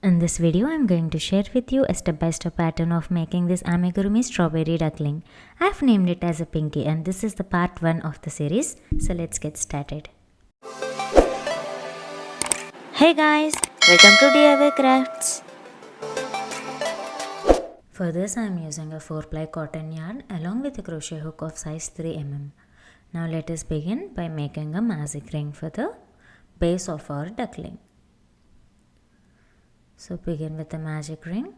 In this video, I am going to share with you a step-by-step pattern of making this Amigurumi strawberry duckling. I have named it as a pinky and this is the part 1 of the series. So let's get started. Hey guys, welcome to DIY Crafts. For this I am using a 4-ply cotton yarn along with a crochet hook of size 3 mm. Now let us begin by making a magic ring for the base of our duckling. So begin with the magic ring,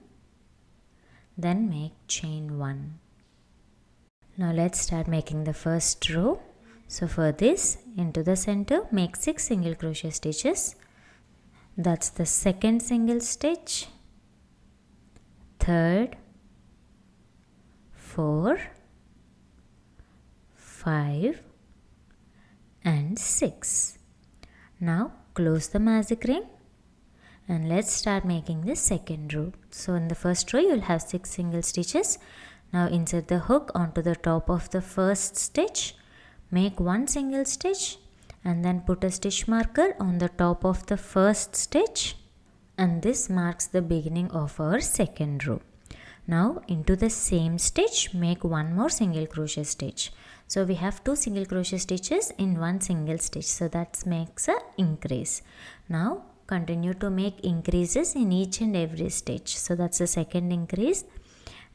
then make chain 1. Now let's start making the first row. So for this, into the center make 6 single crochet stitches. That's the second single stitch, third, 4, 5 and 6. Now close the magic ring. And let's start making the second row. So in the first row you will have 6 single stitches. Now insert the hook onto the top of the first stitch. Make 1 single stitch and then put a stitch marker on the top of the first stitch. And this marks the beginning of our second row. Now into the same stitch make 1 more single crochet stitch. So we have 2 single crochet stitches in 1 single stitch. So that makes an increase. Now continue to make increases in each and every stitch. So that's the second increase,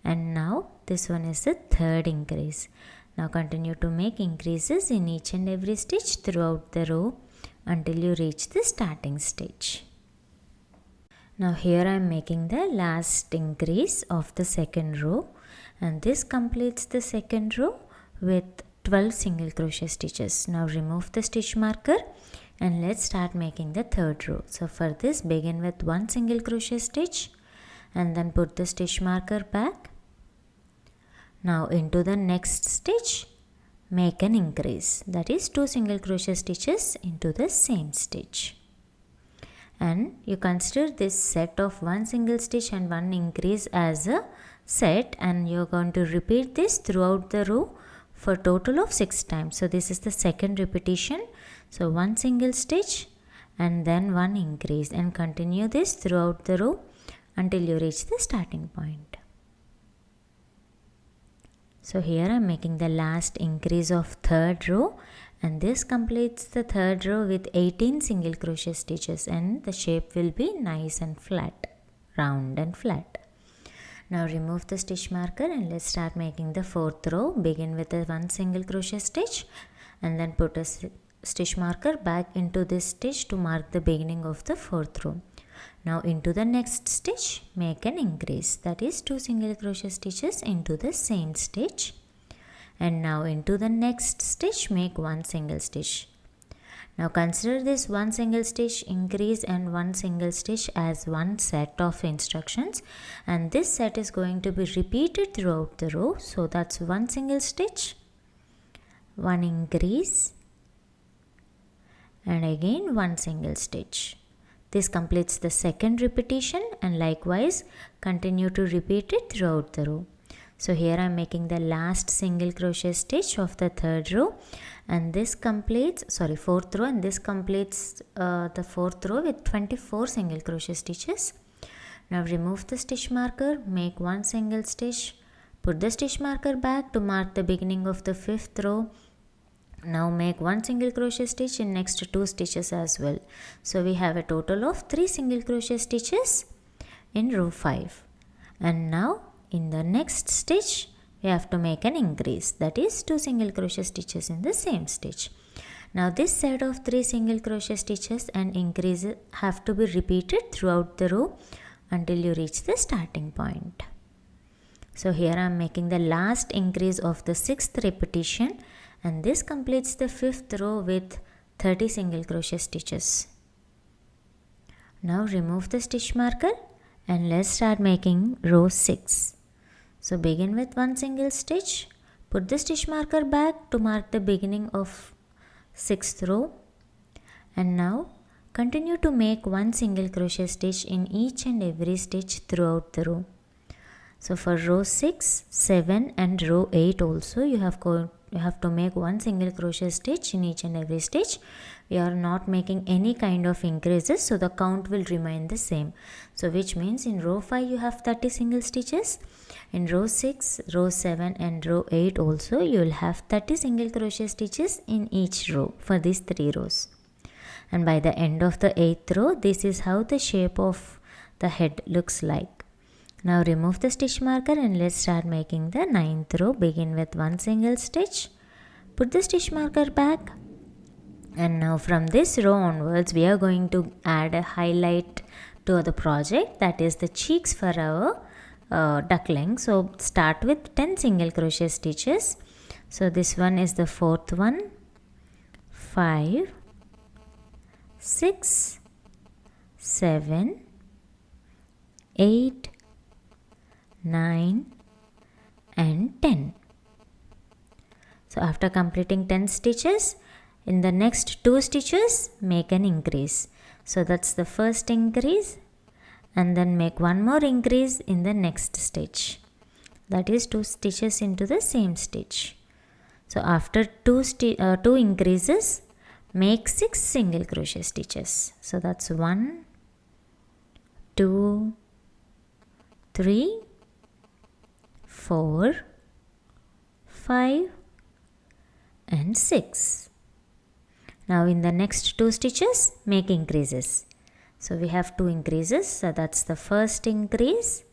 and now this one is the third increase. Now continue to make increases in each and every stitch throughout the row until you reach the starting stitch. Now here I am making the last increase of the second row, and this completes the second row with 12 single crochet stitches. Now remove the stitch marker and let's start making the third row. So for this begin with 1 single crochet stitch and then put the stitch marker back. Now into the next stitch make an increase, that is 2 single crochet stitches into the same stitch. And you consider this set of 1 single stitch and 1 increase as a set, and you are going to repeat this throughout the row for total of 6 times. So this is the second repetition. So 1 single stitch and then 1 increase, and continue this throughout the row until you reach the starting point. So here I am making the last increase of third row, and this completes the third row with 18 single crochet stitches, and the shape will be nice and flat, round and flat. Now remove the stitch marker and let's start making the fourth row. Begin with a 1 single crochet stitch and then put a stitch marker back into this stitch to mark the beginning of the fourth row. Now into the next stitch make an increase, that is 2 single crochet stitches into the same stitch, and now into the next stitch make 1 single stitch. Now consider this 1 single stitch increase and 1 single stitch as one set of instructions, and this set is going to be repeated throughout the row. So that's 1 single stitch, 1 increase and again 1 single stitch. This completes the second repetition, and likewise continue to repeat it throughout the row. So here I am making the last single crochet stitch of the third row, and this completes fourth row, and this completes the fourth row with 24 single crochet stitches. Now remove the stitch marker, make 1 single stitch, put the stitch marker back to mark the beginning of the fifth row. Now make 1 single crochet stitch in next 2 stitches as well. So we have a total of 3 single crochet stitches in row 5, and now in the next stitch we have to make an increase, that is 2 single crochet stitches in the same stitch. Now this set of 3 single crochet stitches and increases have to be repeated throughout the row until you reach the starting point. So here I am making the last increase of the 6th repetition, and this completes the 5th row with 30 single crochet stitches. Now remove the stitch marker and let's start making row 6. So begin with 1 single stitch, put the stitch marker back to mark the beginning of 6th row, and now continue to make 1 single crochet stitch in each and every stitch throughout the row. So for row 6, 7 and row 8 also you have you have to make one single crochet stitch in each and every stitch. We are not making any kind of increases, so the count will remain the same. So which means in row 5 you have 30 single stitches, in row 6, row 7 and row 8 also you will have 30 single crochet stitches in each row for these 3 rows. And by the end of the 8th row, this is how the shape of the head looks like. Now remove the stitch marker and let's start making the 9th row. Begin with one single stitch, put the stitch marker back, and now from this row onwards we are going to add a highlight to the project, that is the cheeks for our duckling. So start with 10 single crochet stitches. So this one is the 4th one, 5, 6, 7, 8, 9 and 10. So after completing 10 stitches, in the next 2 stitches make an increase. So that's the first increase, and then make one more increase in the next stitch, that is 2 stitches into the same stitch. So after 2 increases, make 6 single crochet stitches. So that's 1, 2, 3, 4, 5 and 6. Now in the next 2 stitches make increases. So we have 2 increases, so that's the first increase,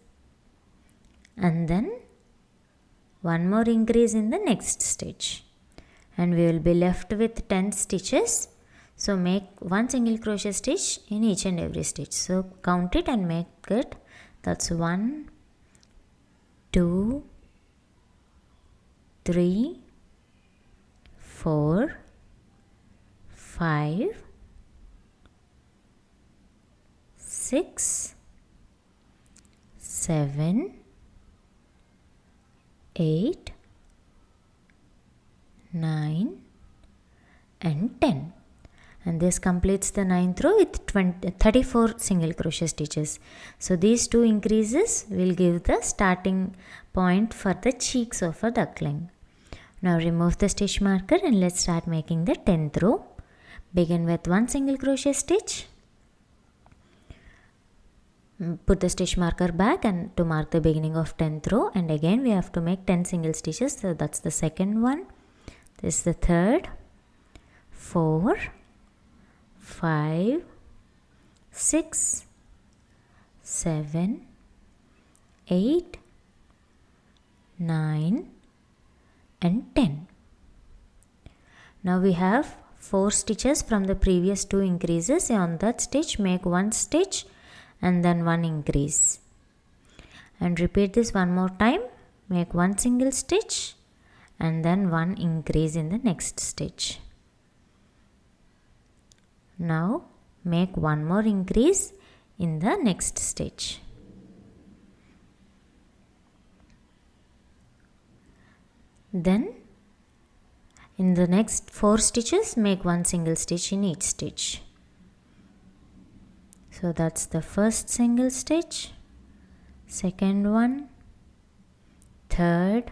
and then one more increase in the next stitch, and we will be left with 10 stitches. So make one single crochet stitch in each and every stitch. So count it and make it. That's 1, 2, 3, 4, 5, 6, 7, 8, 9 and 10. And this completes the 9th row with 34 single crochet stitches. So these 2 increases will give the starting point for the cheeks of a duckling. Now remove the stitch marker and let's start making the 10th row. Begin with one single crochet stitch, put the stitch marker back and to mark the beginning of 10th row, and again we have to make 10 single stitches. So that's the second one, this is the third, 4, 5, 6, 7, 8, 9 and 10. Now we have 4 stitches from the previous 2 increases. On that stitch make one stitch and then one increase, and repeat this one more time. Make one single stitch and then one increase in the next stitch. Now make one more increase in the next stitch. Then in the next 4 stitches make one single stitch in each stitch. So that's the first single stitch, second one, third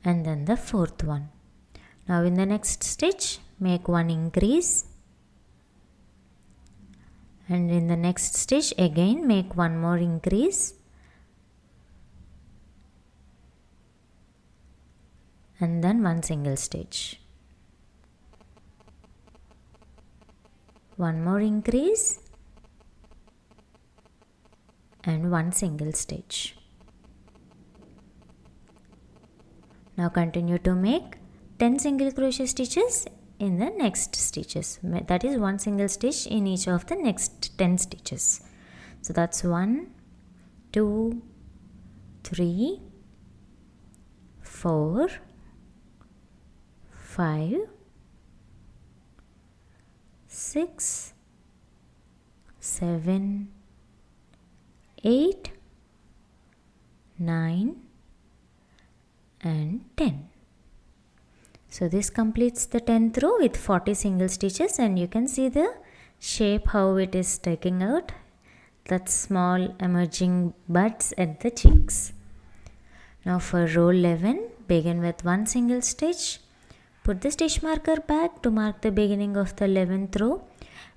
and then the 4th one. Now in the next stitch make one increase, and in the next stitch again make one more increase, and then one single stitch, one more increase and one single stitch. Now continue to make 10 single crochet stitches in the next stitches, that is one single stitch in each of the next 10 stitches. So that's 1, 2, 3, 4, 5, 6, 7, 8, 9 and 10. So this completes the 10th row with 40 single stitches, and you can see the shape how it is taking out, that small emerging buds at the cheeks. Now for row 11 begin with one single stitch, put the stitch marker back to mark the beginning of the 11th row,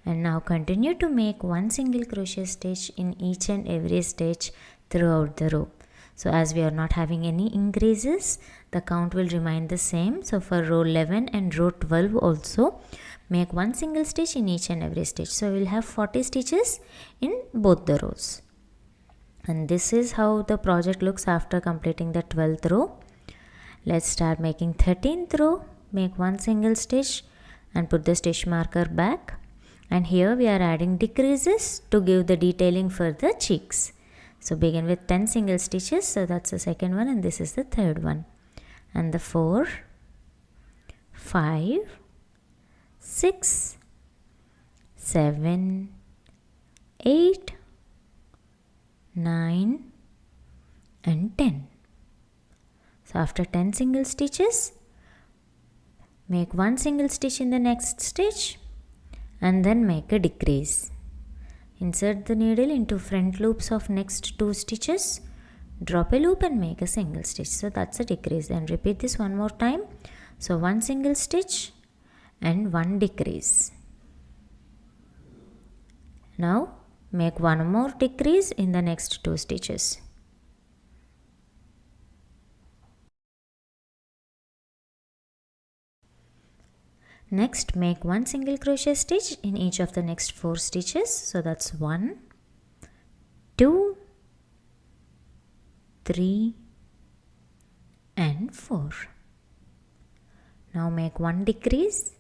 and now continue to make one single crochet stitch in each and every stitch throughout the row. So as we are not having any increases, the count will remain the same. So for row 11 and row 12 also, make one single stitch in each and every stitch. So we'll have 40 stitches in both the rows. And this is how the project looks after completing the 12th row. Let's start making 13th row. Make one single stitch and put the stitch marker back. And here we are adding decreases to give the detailing for the cheeks. So begin with 10 single stitches. So that's the second one and this is the third one. And the 4, 5, 6, 7, 8, 9 and 10. So after 10 single stitches, make one single stitch in the next stitch and then make a decrease. Insert the needle into front loops of next 2 stitches, drop a loop and make a single stitch. So that's a decrease. And repeat this one more time. So one single stitch and one decrease. Now make one more decrease in the next 2 stitches. Next, make one single crochet stitch in each of the next 4 stitches. So that's 1, 2, 3 and 4. Now make one decrease.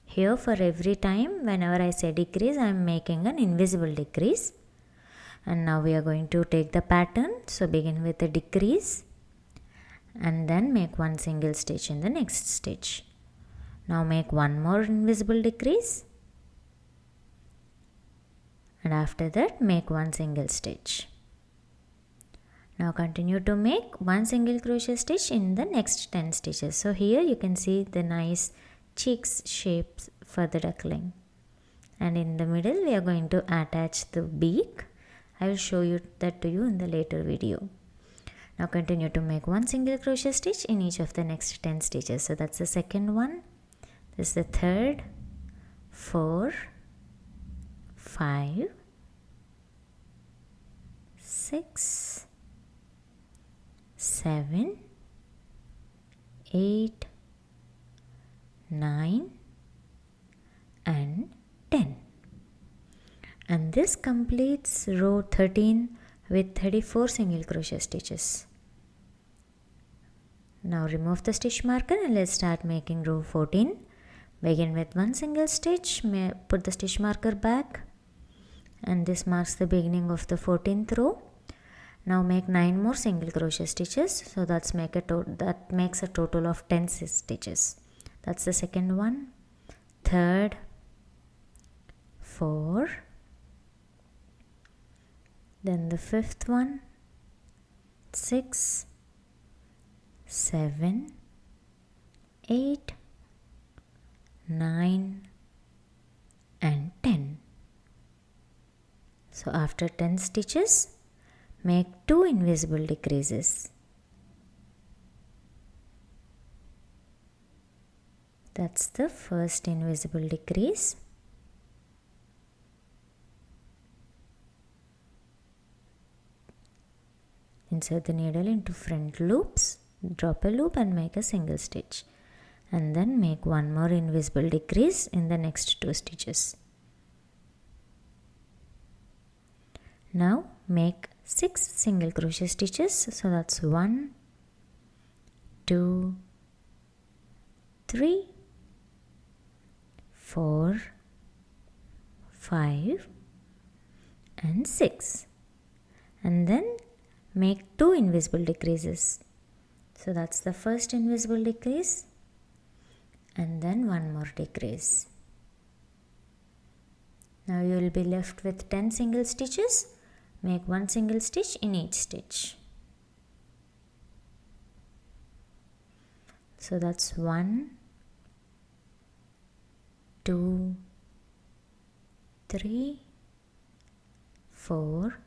Here for every time whenever I say decrease, I am making an invisible decrease. And now we are going to take the pattern. So begin with a decrease and then make one single stitch in the next stitch. Now make one more invisible decrease and after that make one single stitch. Now continue to make one single crochet stitch in the next 10 stitches. So here you can see the nice cheeks shapes for the duckling. And in the middle we are going to attach the beak. I will show you that to you in the later video. Now continue to make one single crochet stitch in each of the next 10 stitches. So that's the second one. This is the third, 4, 5, 6, 7, 8, 9 and 10. And this completes row 13 with 34 single crochet stitches. Now remove the stitch marker and let's start making row 14. Begin with one single stitch, put the stitch marker back and this marks the beginning of the 14th row. Now make 9 more single crochet stitches. So that makes a total of 10 stitches. That's the second one, third, 4, then the fifth one, 6, 7, 8, 9 and 10. So after 10 stitches, make 2 invisible decreases. That's the first invisible decrease. Insert the needle into front loops, drop a loop and make a single stitch. And then make one more invisible decrease in the next 2 stitches. Now make 6 single crochet stitches. So that's 1, 2, 3, 4, 5 and 6. And then make 2 invisible decreases. So that's the first invisible decrease and then one more decrease. Now you will be left with 10 single stitches. Make one single stitch in each stitch. So that's 1, 2, 3, 4,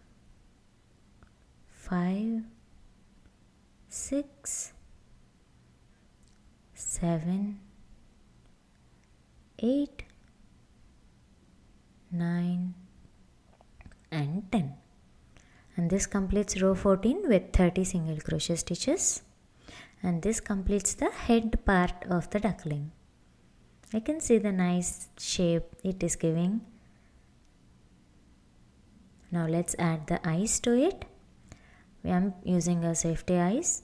5, 6, 7, 8, 9 and 10. And this completes row 14 with 30 single crochet stitches. And this completes the head part of the duckling. I can see the nice shape it is giving. Now let's add the eyes to it. I am using a safety eyes,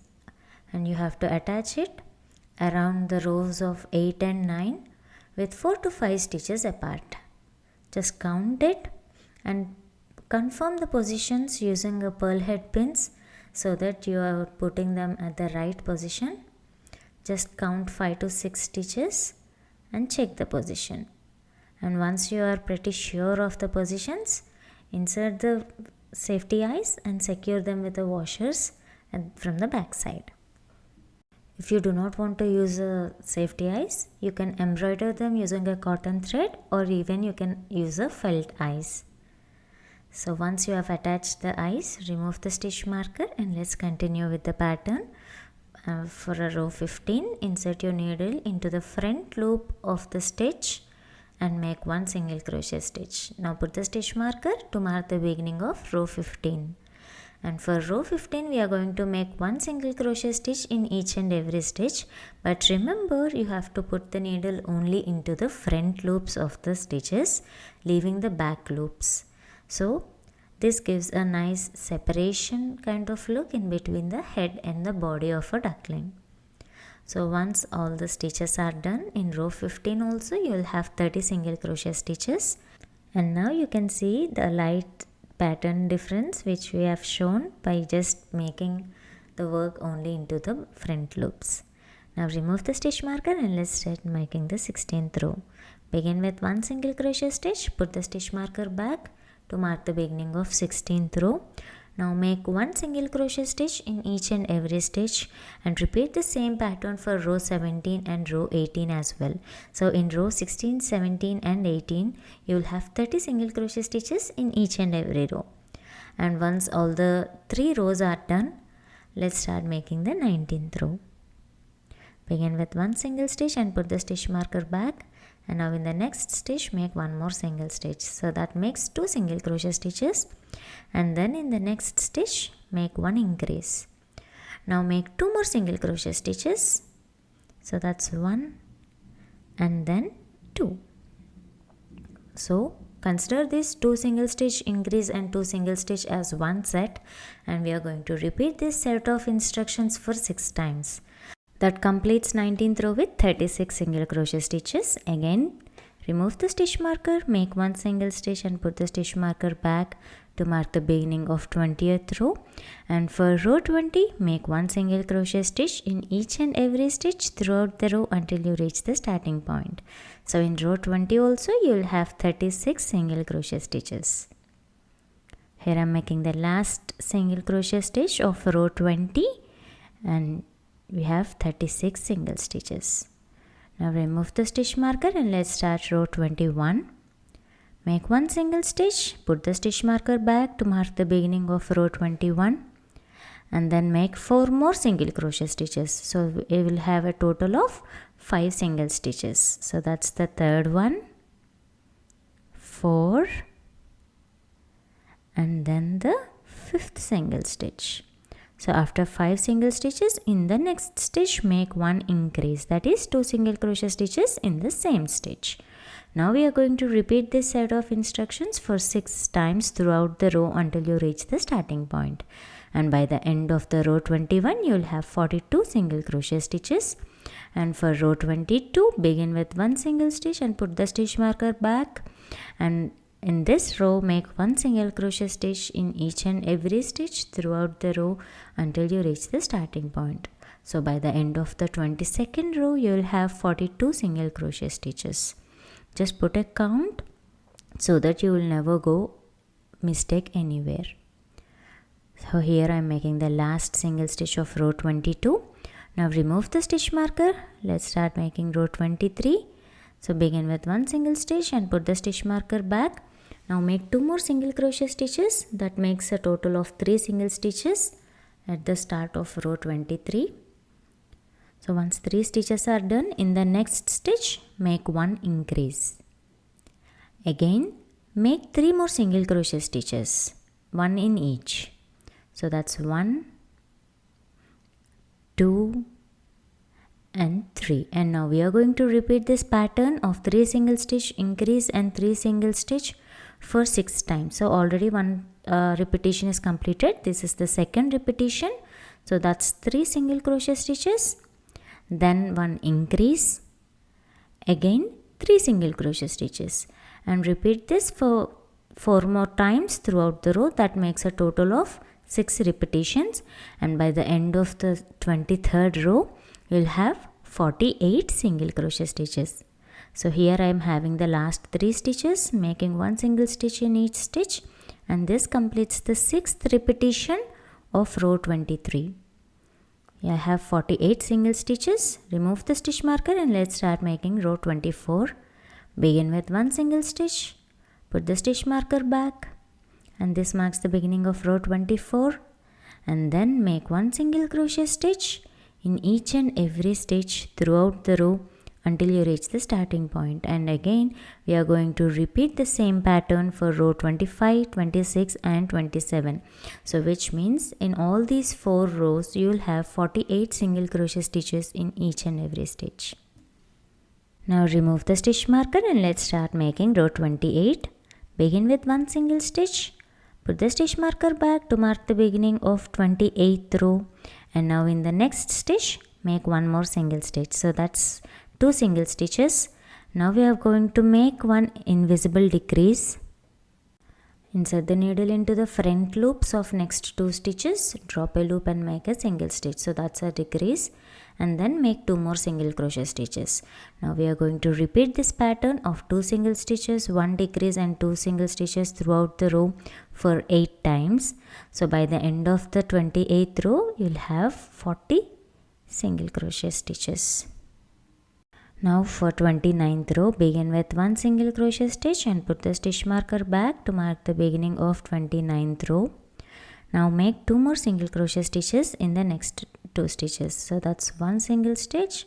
and you have to attach it around the rows of 8 and 9 with 4 to 5 stitches apart. Just count it and confirm the positions using a pearl head pins so that you are putting them at the right position. Just count 5 to 6 stitches and check the position. And once you are pretty sure of the positions, insert the safety eyes and secure them with the washers from the back side. If you do not want to use safety eyes, you can embroider them using a cotton thread, or even you can use a felt eyes. So once you have attached the eyes, remove the stitch marker and let's continue with the pattern. For a row 15, insert your needle into the front loop of the stitch and make one single crochet stitch. Now put the stitch marker to mark the beginning of row 15. And for row 15, we are going to make one single crochet stitch in each and every stitch. But remember, you have to put the needle only into the front loops of the stitches, leaving the back loops. So this gives a nice separation kind of look in between the head and the body of a duckling. So once all the stitches are done, in row 15 also you will have 30 single crochet stitches. And now you can see the light pattern difference which we have shown by just making the work only into the front loops. Now remove the stitch marker and let's start making the 16th row. Begin with one single crochet stitch, put the stitch marker back to mark the beginning of 16th row. Now make one single crochet stitch in each and every stitch and repeat the same pattern for row 17 and row 18 as well. So in row 16, 17 and 18 you will have 30 single crochet stitches in each and every row. And once all the 3 rows are done, let's start making the 19th row. Begin with one single stitch and put the stitch marker back. And now in the next stitch make one more single stitch. So that makes 2 single crochet stitches. And then in the next stitch make one increase. Now make 2 more single crochet stitches. So that's 1 and then 2. So consider this 2 single stitch increase and 2 single stitch as one set, and we are going to repeat this set of instructions for 6 times. That completes 19th row with 36 single crochet stitches. Again, remove the stitch marker, make one single stitch and put the stitch marker back to mark the beginning of 20th row. And for row 20, make one single crochet stitch in each and every stitch throughout the row until you reach the starting point. So in row 20 also you will have 36 single crochet stitches. Here I am making the last single crochet stitch of row 20 and we have 36 single stitches. Now remove the stitch marker and let's start row 21. Make one single stitch, put the stitch marker back to mark the beginning of row 21 and then make 4 more single crochet stitches. So we will have a total of 5 single stitches. So that's the third one, 4 and then the 5th single stitch. So after 5 single stitches, in the next stitch make one increase, that is 2 single crochet stitches in the same stitch. Now we are going to repeat this set of instructions for 6 times throughout the row until you reach the starting point. And by the end of the row 21, you will have 42 single crochet stitches. And for row 22, begin with one single stitch and put the stitch marker back. And in this row, make one single crochet stitch in each and every stitch throughout the row until you reach the starting point. So by the end of the 22nd row, you will have 42 single crochet stitches. Just put a count so that you will never go mistake anywhere. So here I am making the last single stitch of row 22. Now remove the stitch marker. Let's start making row 23. So begin with one single stitch and put the stitch marker back. Now make 2 more single crochet stitches. That makes a total of 3 single stitches at the start of row 23. So once 3 stitches are done, in the next stitch make 1 increase. Again make 3 more single crochet stitches, 1 in each. So that's 1, 2 and 3. And now we are going to repeat this pattern of 3 single stitch increase and 3 single stitch for 6 times. So already one repetition is completed. This is the second repetition. So that's 3 single crochet stitches, then 1 increase, again 3 single crochet stitches, and repeat this for 4 more times throughout the row. That makes a total of 6 repetitions, and by the end of the 23rd row you'll have 48 single crochet stitches. So here I am having the last 3 stitches, making 1 single stitch in each stitch, and this completes the 6th repetition of row 23. I have 48 single stitches. Remove the stitch marker and let's start making row 24. Begin with 1 single stitch, put the stitch marker back, and this marks the beginning of row 24, and then make 1 single crochet stitch in each and every stitch throughout the row until you reach the starting point. And again we are going to repeat the same pattern for row 25, 26 and 27. So which means in all these 4 rows you will have 48 single crochet stitches in each and every stitch. Now remove the stitch marker and let's start making row 28. Begin with 1 single stitch, put the stitch marker back to mark the beginning of 28th row, and now in the next stitch make 1 more single stitch. So that's 2 single stitches. Now we are going to make 1 invisible decrease. Insert the needle into the front loops of next 2 stitches, drop a loop and make a single stitch. So that's a decrease, and then make 2 more single crochet stitches. Now we are going to repeat this pattern of 2 single stitches, 1 decrease and 2 single stitches throughout the row for 8 times. So by the end of the 28th row you'll have 40 single crochet stitches. Now for 29th row, begin with 1 single crochet stitch and put the stitch marker back to mark the beginning of 29th row. Now make 2 more single crochet stitches in the next 2 stitches. So that's 1 single stitch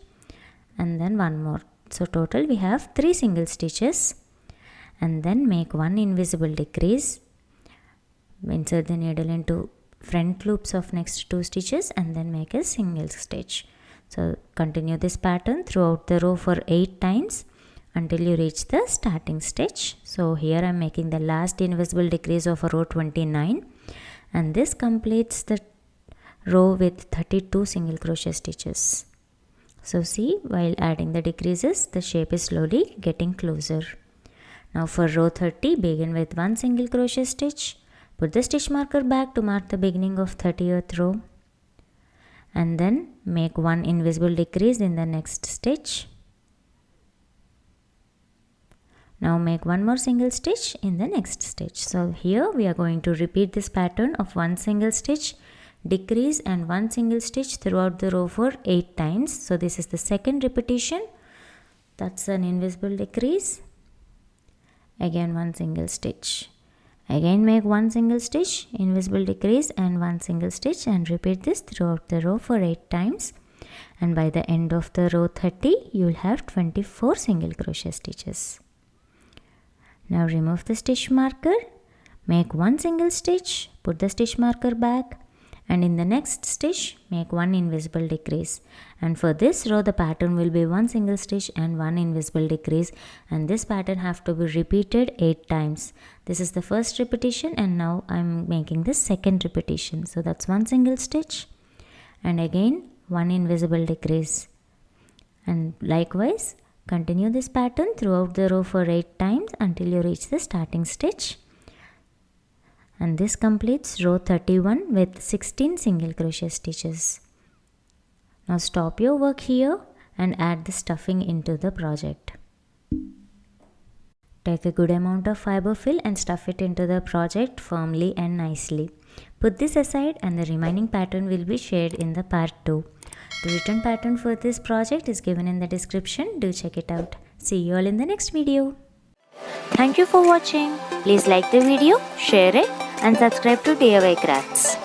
and then 1 more. So total we have 3 single stitches, and then make 1 invisible decrease. Insert the needle into front loops of next 2 stitches and then make a single stitch. So continue this pattern throughout the row for 8 times until you reach the starting stitch. So here I am making the last invisible decrease of row 29, and this completes the row with 32 single crochet stitches. So see, while adding the decreases, the shape is slowly getting closer. Now for row 30, begin with 1 single crochet stitch, put the stitch marker back to mark the beginning of 30th row, and then make 1 invisible decrease in the next stitch. Now make 1 more single stitch in the next stitch. So here we are going to repeat this pattern of 1 single stitch, decrease and 1 single stitch throughout the row for 8 times. So this is the second repetition. That's an invisible decrease. Again 1 single stitch. Again make 1 single stitch, invisible decrease and 1 single stitch, and repeat this throughout the row for 8 times. And by the end of the row 30, you will have 24 single crochet stitches. Now remove the stitch marker, make 1 single stitch, put the stitch marker back, and in the next stitch make 1 invisible decrease. And for this row the pattern will be 1 single stitch and 1 invisible decrease, and this pattern have to be repeated 8 times. This is the first repetition, and now I am making the second repetition. So that's 1 single stitch and again 1 invisible decrease, and likewise continue this pattern throughout the row for 8 times until you reach the starting stitch. And this completes row 31 with 16 single crochet stitches. Now stop your work here and add the stuffing into the project. Take a good amount of Fiberfill and stuff it into the project firmly and nicely. Put this aside and the remaining pattern will be shared in the part 2. The written pattern for this project is given in the description. Do check it out. See you all in the next video. Thank you for watching. Please like the video, share it and subscribe to DIY Crafts.